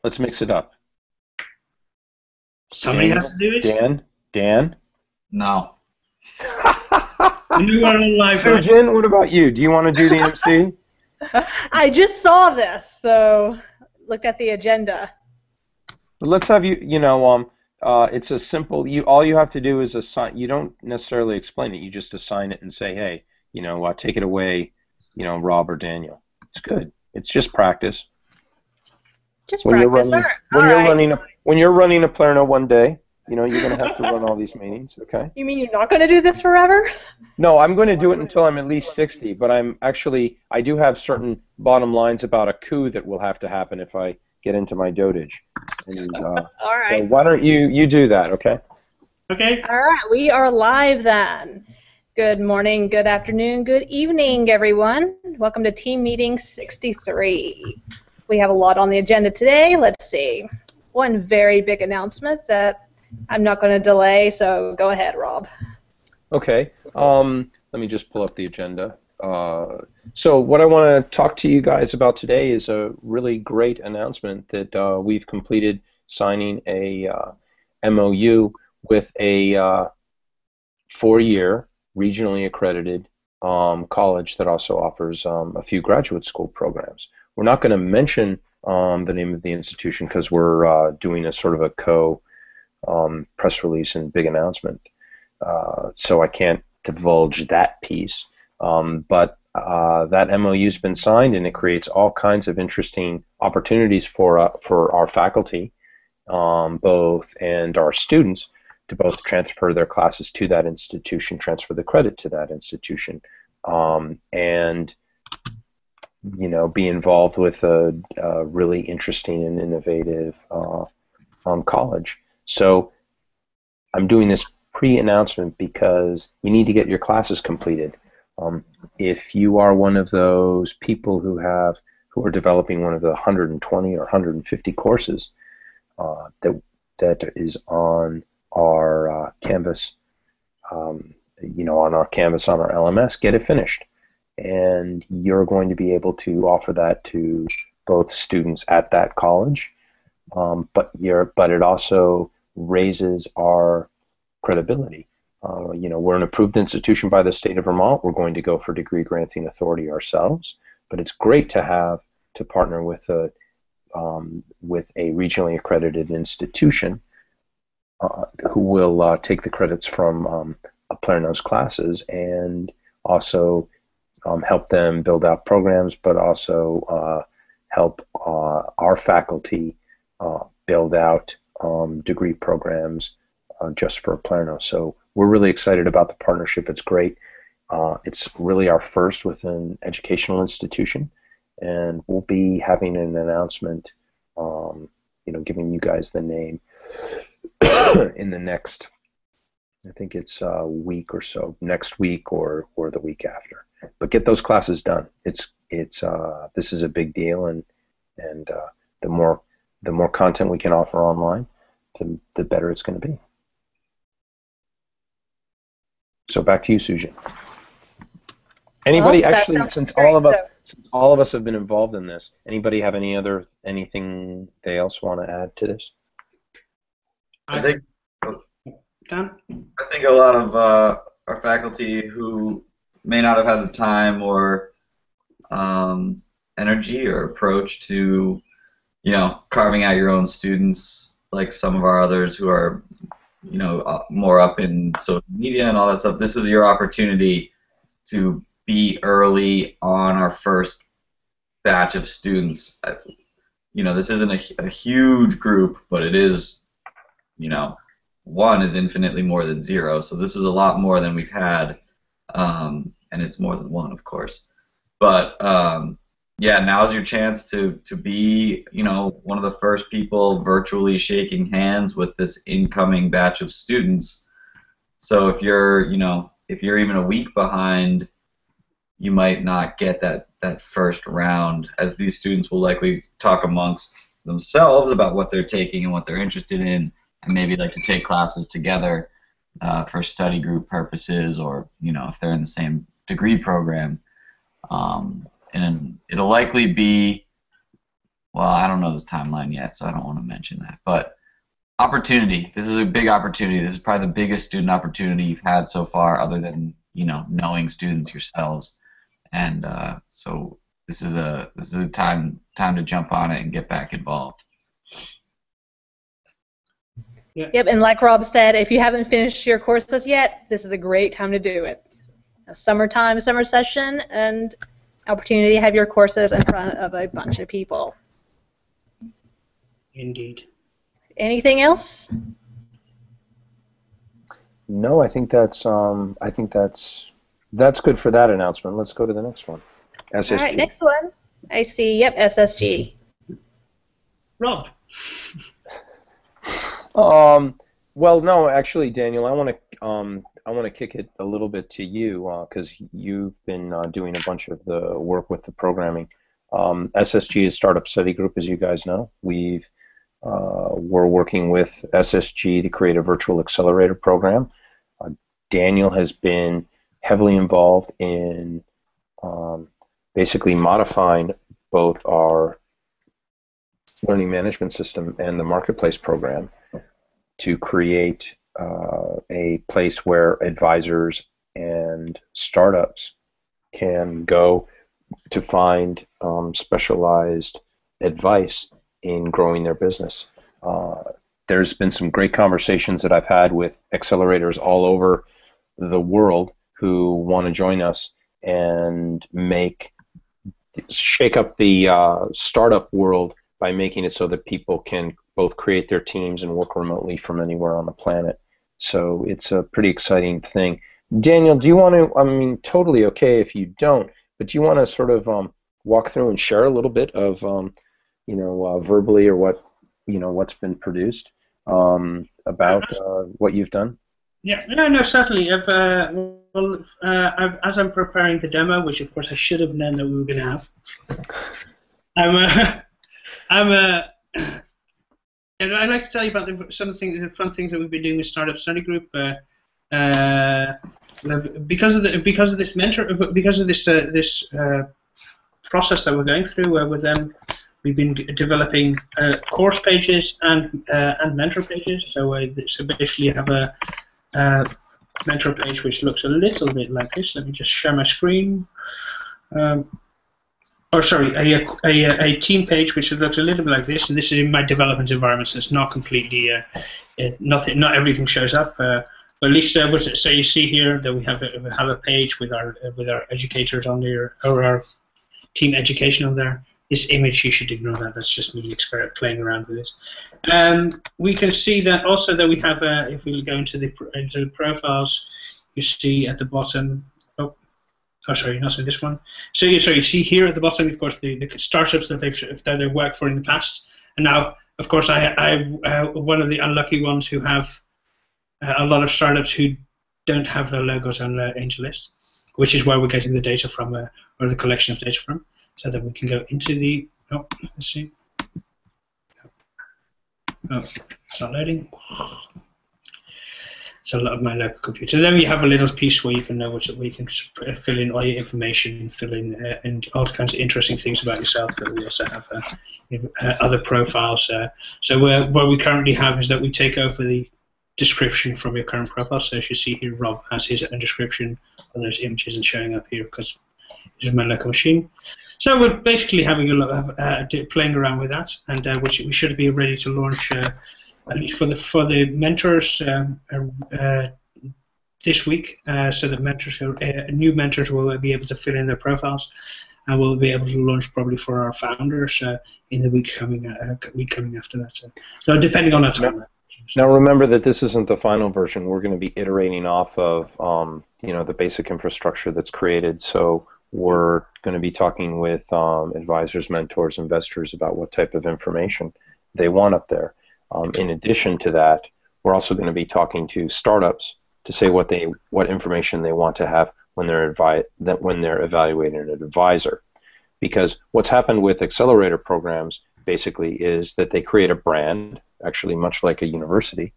Let's mix it up. Somebody has Daniel, to do it. Dan. No. We are on live, right? Sujin, what about you? Do you want to do the MC? I just saw this, so look at the agenda. Let's have you. It's a simple. All you have to do is assign. You don't necessarily explain it. You just assign it and say, hey, take it away, Rob or Daniel. It's good. It's just practice. Just When you're practice. running, All right. when you're running Oplerno one day, you're going to have to run all these meetings. Okay. You mean you're not going to do this forever? No, I'm going to do it until I'm at least 60, but I do have certain bottom lines about a coup that will have to happen if I get into my dotage. And, All so right. why don't you do that, okay? Okay. All right. We are live then. Good morning, good afternoon, good evening, everyone. Welcome to Team Meeting 63. We have a lot on the agenda today. Let's see. One very big announcement that I'm not going to delay, so go ahead, Rob. Okay. Let me just pull up the agenda. So what I want to talk to you guys about today is a really great announcement that we've completed signing a MOU with a 4-year regionally accredited college that also offers a few graduate school programs. We're not going to mention the name of the institution because we're doing a sort of a press release and big announcement. So I can't divulge that piece. But that MOU's been signed, and it creates all kinds of interesting opportunities for our faculty, both and our students, to both transfer their classes to that institution, transfer the credit to that institution, and be involved with a really interesting and innovative college. So I'm doing this pre-announcement because you need to get your classes completed. If you are one of those people who are developing one of the 120 or 150 courses that is on our Canvas, on our Canvas on our LMS, get it finished, and you're going to be able to offer that to both students at that college, but it also raises our credibility. We're an approved institution by the state of Vermont. We're going to go for degree granting authority ourselves, but it's great to partner with a regionally accredited institution who will take the credits from Oplerno's classes and also help them build out programs, but also help our faculty build out degree programs just for Oplerno. So we're really excited about the partnership. It's great. It's really our first with an educational institution, and we'll be having an announcement, giving you guys the name in the next, I think it's a week or so, next week or the week after. But get those classes done. This is a big deal, and the more content we can offer online, the better it's going to be. So back to you, Sujin. Anybody since all of us have been involved in this, anybody have anything they else want to add to this? I think Dan? I think a lot of our faculty who may not have had the time or energy or approach to, carving out your own students, like some of our others who are, more up in social media and all that stuff. This is your opportunity to be early on our first batch of students. This isn't a huge group, but it is, one is infinitely more than zero, so this is a lot more than we've had, and it's more than one, of course. But yeah, now's your chance to be, one of the first people virtually shaking hands with this incoming batch of students. So if you're even a week behind, you might not get that first round, as these students will likely talk amongst themselves about what they're taking and what they're interested in, and maybe like to take classes together for study group purposes, or if they're in the same degree program. And it'll likely be well, I don't know this timeline yet, so I don't want to mention that. But opportunity. This is a big opportunity. This is probably the biggest student opportunity you've had so far, other than knowing students yourselves. And so this is a time to jump on it and get back involved. Yeah. Yep, and like Rob said, if you haven't finished your courses yet, this is a great time to do it. A summertime, summer session, and opportunity to have your courses in front of a bunch of people. Indeed. Anything else? No, that's good for that announcement. Let's go to the next one. SSG. All right, next one. I see. Yep, SSG. Rob. Well, no, actually, Daniel, I want to kick it a little bit to you because you've been doing a bunch of the work with the programming. SSG is Startup Study Group, as you guys know. We're working with SSG to create a virtual accelerator program. Daniel has been heavily involved in basically modifying both our learning management system and the marketplace program to create a place where advisors and startups can go to find specialized advice in growing their business. There's been some great conversations that I've had with accelerators all over the world who want to join us and shake up the startup world by making it so that people can both create their teams and work remotely from anywhere on the planet. So it's a pretty exciting thing. Daniel, do you want to, I mean, totally okay if you don't, but do you want to sort of walk through and share a little bit of, verbally or what's been produced about what you've done? Yeah, no, certainly. As I'm preparing the demo, which of course I should have known that we were going to have, and I'd like to tell you about the fun things that we've been doing with Startup Study Group. Because of this process that we're going through with them, we've been developing course pages and mentor pages. So basically, I have a mentor page which looks a little bit like this. Let me just share my screen. A team page which looks a little bit like this, and this is in my development environment, so it's not completely, not everything shows up. But at least, so you see here that we have a page with our educators on there, or our team education on there. This image, you should ignore that. That's just me playing around with this. We can see that also that we have, if we go into the profiles, you see at the bottom. Oh, sorry, not this one. So you see here at the bottom, of course, the startups that they've worked for in the past, and now, of course, I'm one of the unlucky ones who have a lot of startups who don't have their logos on the angel list, which is where we're getting the data from, or the collection of data from, so that we can go into the. Oh, let's see. Oh, it's not loading. It's a lot of my local computer. Then we have a little piece where you can know where you can fill in all your information, fill in and all kinds of interesting things about yourself. But we also have other profiles. So what we currently have is that we take over the description from your current profile. So as you see here, Rob has his own description, and those images are showing up here because this is my local machine. So we're basically having a lot of playing around with that, and which we should be ready to launch. At least for the mentors this week, so that new mentors will be able to fill in their profiles, and we'll be able to launch probably for our founders in the week coming after that. So depending on our time. Now remember that this isn't the final version. We're going to be iterating off of the basic infrastructure that's created. So we're going to be talking with advisors, mentors, investors about what type of information they want up there. In addition to that, we're also going to be talking to startups to say what information they want to have when they're evaluating an advisor. Because what's happened with accelerator programs basically is that they create a brand, actually much like a university,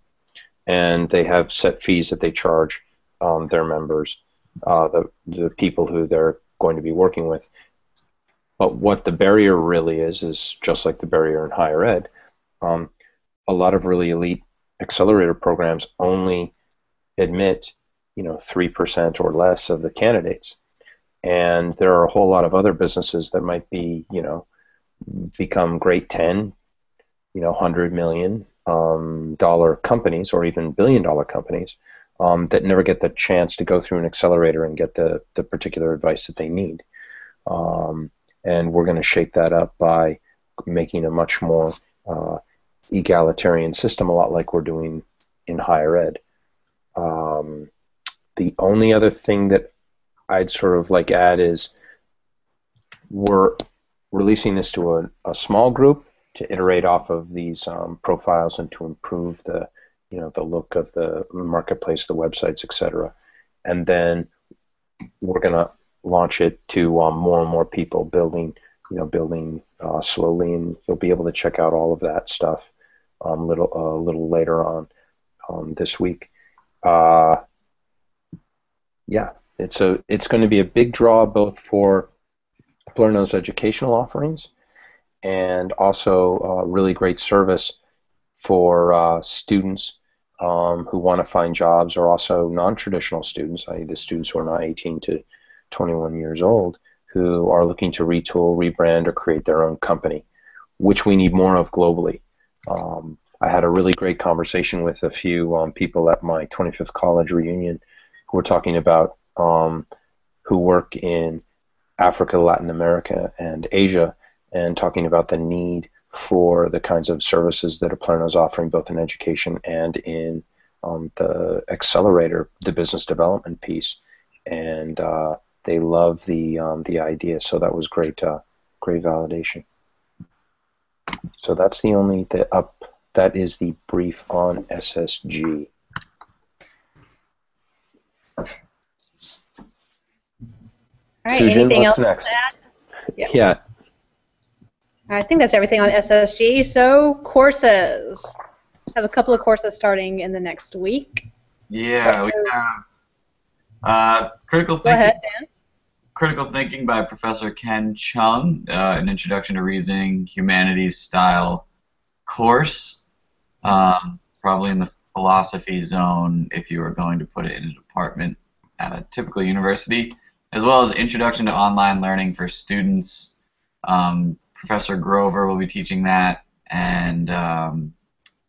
and they have set fees that they charge their members, the people who they're going to be working with. But what the barrier really is just like the barrier in higher ed. Um, a lot of really elite accelerator programs only admit, 3% or less of the candidates. And there are a whole lot of other businesses that might be, become great 10, 100 million dollar companies or even billion-dollar companies that never get the chance to go through an accelerator and get the particular advice that they need. And we're going to shake that up by making a much more egalitarian system, a lot like we're doing in higher ed. The only other thing that I'd sort of like add is we're releasing this to a small group to iterate off of these profiles and to improve the look of the marketplace, the websites, etc. And then we're going to launch it to more and more people, building slowly, and you'll be able to check out all of that stuff a little later on this week. Yeah, it's going to be a big draw both for Oplerno's educational offerings and also a really great service for students who want to find jobs, or also non-traditional students, i.e. the students who are not 18 to 21 years old, who are looking to retool, rebrand, or create their own company, which we need more of globally. I had a really great conversation with a few people at my 25th college reunion who were talking about who work in Africa, Latin America, and Asia, and talking about the need for the kinds of services that Oplerno is offering both in education and in the accelerator, the business development piece. And they love the idea, so that was great validation. So that's that is the brief on SSG. All right, Sujin, anything what's else next? to add? Yeah. I think that's everything on SSG. So courses. Have a couple of courses starting in the next week. Yeah, we have critical Go thinking. ahead, Dan. Critical Thinking by Professor Ken Chung, an Introduction to Reasoning Humanities style course, probably in the philosophy zone if you were going to put it in a department at a typical university, as well as Introduction to Online Learning for Students. Professor Grover will be teaching that, and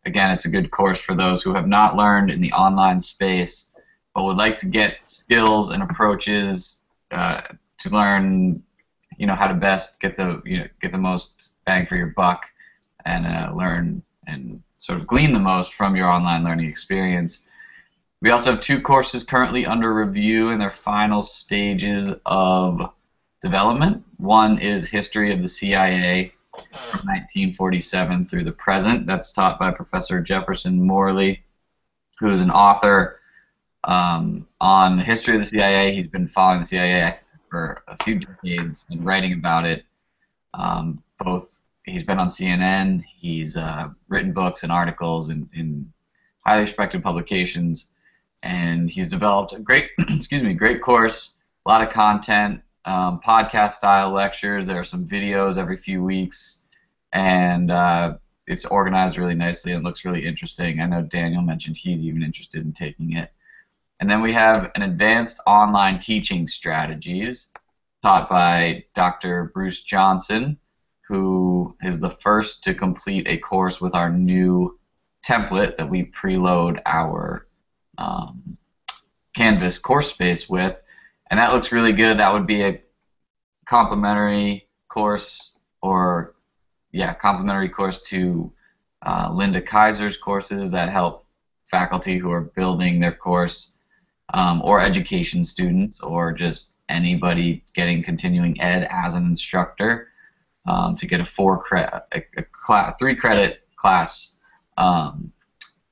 again, it's a good course for those who have not learned in the online space but would like to get skills and approaches to learn, how to best get the most bang for your buck, and learn and sort of glean the most from your online learning experience. We also have 2 courses currently under review in their final stages of development. One is History of the CIA from 1947 through the present. That's taught by Professor Jefferson Morley, who is an author on the history of the CIA. He's been following the CIA for a few decades and writing about it. He's been on CNN, he's written books and articles in highly respected publications, and he's developed a great great course, a lot of content, podcast style lectures. There are some videos every few weeks, and it's organized really nicely and looks really interesting. I know Daniel mentioned he's even interested in taking it. And then we have an Advanced Online Teaching Strategies taught by Dr. Bruce Johnson, who is the first to complete a course with our new template that we preload our Canvas course space with. And that looks really good. That would be a complementary course, complementary course to Linda Kaiser's courses that help faculty who are building their course, or education students, or just anybody getting continuing ed as an instructor, to get a 3-credit class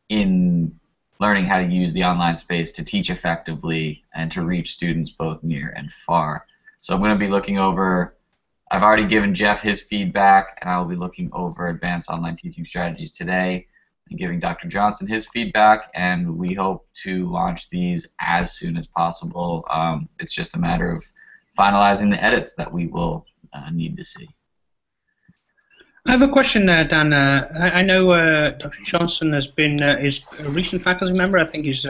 in learning how to use the online space to teach effectively and to reach students both near and far. So I'm going to be looking over, I've already given Jeff his feedback, and I will be looking over Advanced Online Teaching Strategies today and giving Dr. Johnson his feedback, and we hope to launch these as soon as possible. It's just a matter of finalizing the edits that we will need to see. I have a question, Dan. I know Dr. Johnson has been is a recent faculty member. I think he's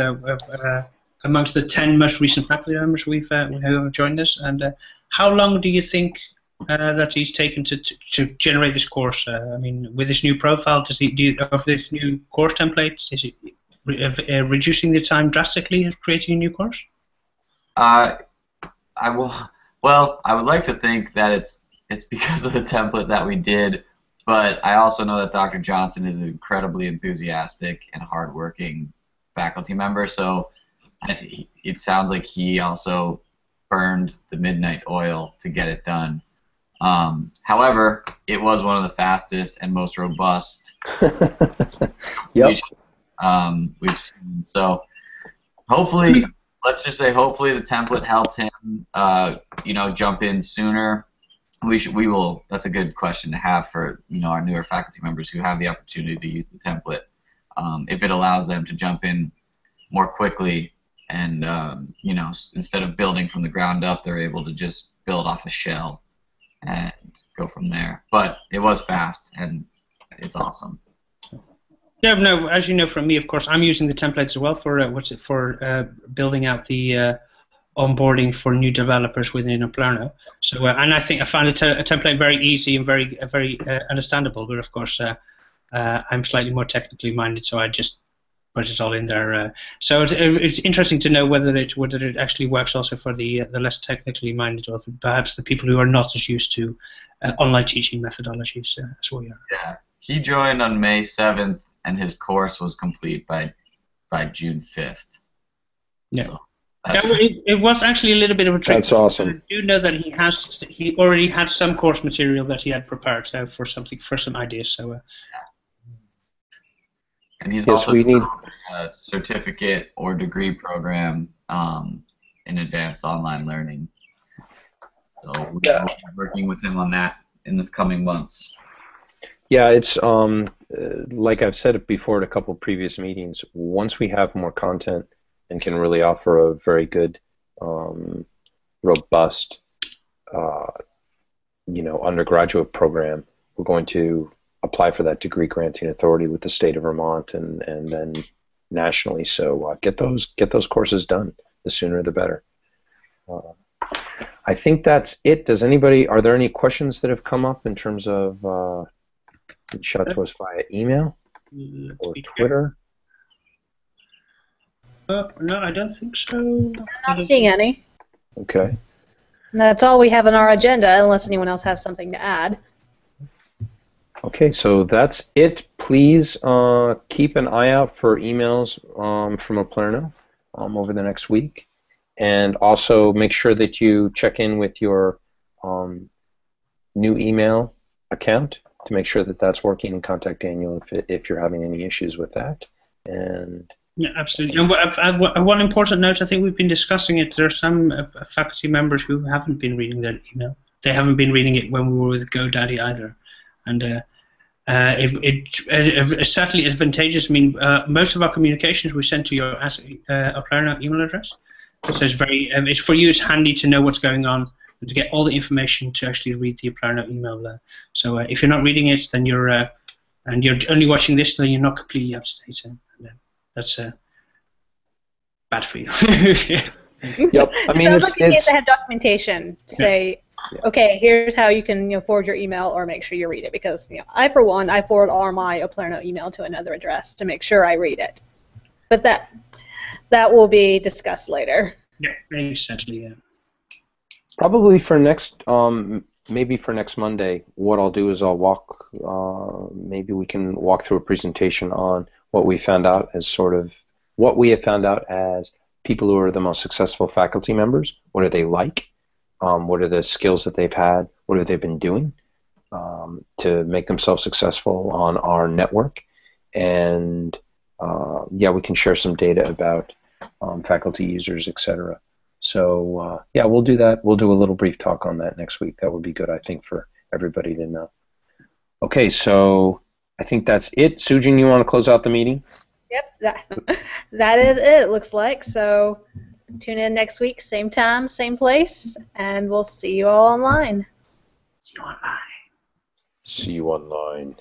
amongst the 10 most recent faculty members who have joined us. And how long do you think that he's taken to generate this course? I mean, with this new profile, of this new course template, is it reducing the time drastically of creating a new course? Well, I would like to think that it's because of the template that we did. But I also know that Dr. Johnson is an incredibly enthusiastic and hardworking faculty member, so it sounds like he also burned the midnight oil to get it done. However, it was one of the fastest and most robust Yep. We've seen. So hopefully, let's just say hopefully the template helped him, jump in sooner. We will. That's a good question to have for our newer faculty members who have the opportunity to use the template. If it allows them to jump in more quickly, and instead of building from the ground up, they're able to just build off a shell and go from there. But it was fast, and it's awesome. Yeah, no. As you know from me, of course, I'm using the templates as well for building out the onboarding for new developers within Oplerno. So, and I think I found a template very easy and very understandable. But of course, I'm slightly more technically minded, so I just put it all in there. So it's interesting to know whether it actually works also for the less technically minded, or perhaps the people who are not as used to online teaching methodologies as we are. Yeah, he joined on May 7th, and his course was complete by June 5th. Yeah. So, it was actually a little bit of a trick. That's awesome. I do know that he already had some course material that he had prepared for some ideas. So. And he's Yes, also we need a certificate or degree program in advanced online learning. So we'll be working with him on that in the coming months. Yeah, it's like I've said it before at a couple of previous meetings. Once we have more content and can really offer a very good, robust, undergraduate program, we're going to apply for that degree granting authority with the state of Vermont and then nationally. So get those courses done. The sooner the better. I think that's it. Are there any questions that have come up in terms of reach out to us via email or Twitter? No, I don't think so. I'm not seeing any. Okay. And that's all we have on our agenda, unless anyone else has something to add. Okay, so that's it. Please keep an eye out for emails from Oplerno over the next week. And also make sure that you check in with your new email account to make sure that that's working, and contact Daniel if you're having any issues with that. And yeah, absolutely. And one important note, I think we've been discussing it. There are some faculty members who haven't been reading their email. They haven't been reading it when we were with GoDaddy either. And it's certainly advantageous. I mean, most of our communications we send to your Oplerno email address. So it's for you. It's handy to know what's going on and to get all the information to actually read the Oplerno email. So if you're not reading it, then you're only watching this, then you're not completely up to date. And that's bad for you. Yep. I mean, it's looking at the documentation to say, okay, here's how you can forward your email or make sure you read it, because I forward all my Oplerno email to another address to make sure I read it. But that will be discussed later. Yeah, exactly. Yeah. Probably for maybe for next Monday, what I'll do is maybe we can walk through a presentation on what we found out as people who are the most successful faculty members. What are they like? What are the skills that they've had? What have they been doing to make themselves successful on our network? And we can share some data about faculty users, etc. So we'll do that. We'll do a little brief talk on that next week. That would be good, I think, for everybody to know. Okay, so I think that's it. Sujin, you want to close out the meeting? Yep, that is it, looks like. So tune in next week, same time, same place, and we'll see you all online. See you online. See you online.